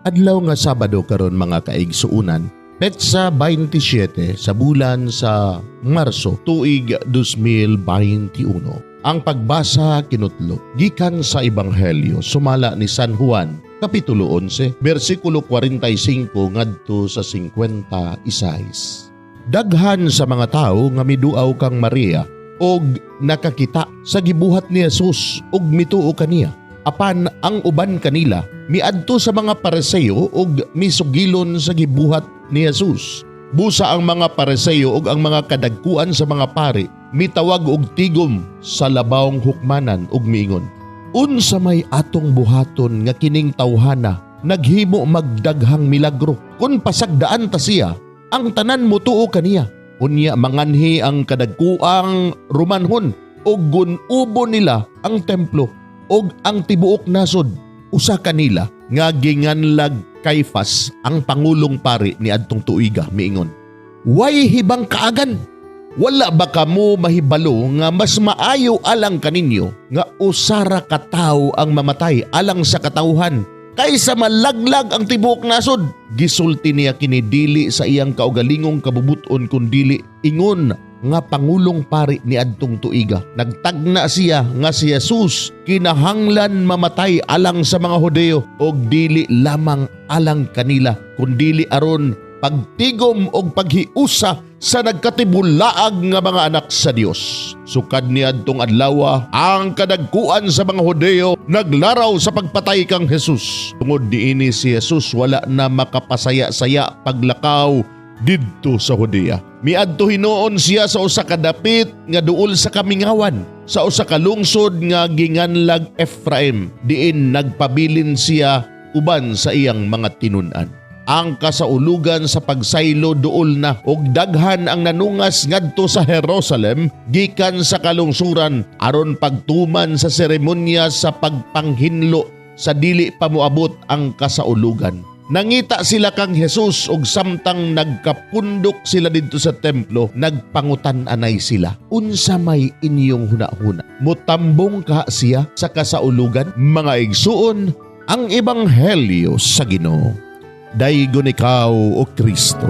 Adlaw nga Sabado karon mga kaigsuunan, petsa 27 sa bulan sa Marso tuig 2021. Ang pagbasa kinutlo gikan sa Ebanghelyo sumala ni San Juan kapitulo 11 bersikulo 45 ngadto sa 56. Daghan sa mga tao nga miduaw kang Maria og nakakita sa gibuhat ni Jesus og mituo kaniya. Apan ang uban kanila miadto sa mga Pariseo og misugilon sa gibuhat ni Jesus. Busa ang mga Pariseo ug ang mga kadagkuan sa mga pari mitawag og tigom sa labawng hukmanan ug miingon, unsa may atong buhaton nga kining tawhana naghimo magdaghang milagro? Kun pasagdaan ta siya, ang tanan motuo kaniya. Unya manganhi ang kadagkuang Romanhon ug gun-ubo nila ang templo ug ang tibuok nasod. Usa kanila nga ginganlag Caifas, ang pangulong pari ni adtong tuiga, miingon, way hibang kaagan. Wala ba kamo mahibalo nga mas maayo alang kaninyo nga usara ka tawo ang mamatay alang sa katawhan kaysa malaglag ang tibuok nasod? Gisulti niya kini dili sa iyang kaugalingong kabubuton kundili ingon nga pangulong pari ni adtong tuiga. Nagtagna siya nga si Jesus kinahanglan mamatay alang sa mga Hudeo og dili lamang alang kanila kundili aron pagtigom og paghiusa sa nagkatibulaag nga mga anak sa Dios. Sukad ni adtong adlaw ang kadagkuan sa mga Hudeo naglaraw sa pagpatay kang Jesus. Tungod diini si Jesus wala na makapasaya-saya paglakaw didto sa Judea. Miadto hinuon siya sa usa ka dapit nga duol sa kamingawan, sa usa ka lungsod nga ginganlag Ephraim, diin nagpabilin siya uban sa iyang mga tinun-an. Ang kasaulugan sa pagsaylo duol na og daghan ang nanungas ngadto sa Jerusalem gikan sa kalungsuran aron pagtuman sa seremonya sa pagpanghinlo sa dili pa moabot ang kasaulugan. Nangita sila kang Jesus og samtang nagkapundok sila didto sa templo, nagpangutan-anay sila, unsa may inyong hunahuna? Mutambong ka siya sa kasaulugan? Mga igsuon, ang Ebanghelyo sa Ginoo. Daygon ikaw o Kristo.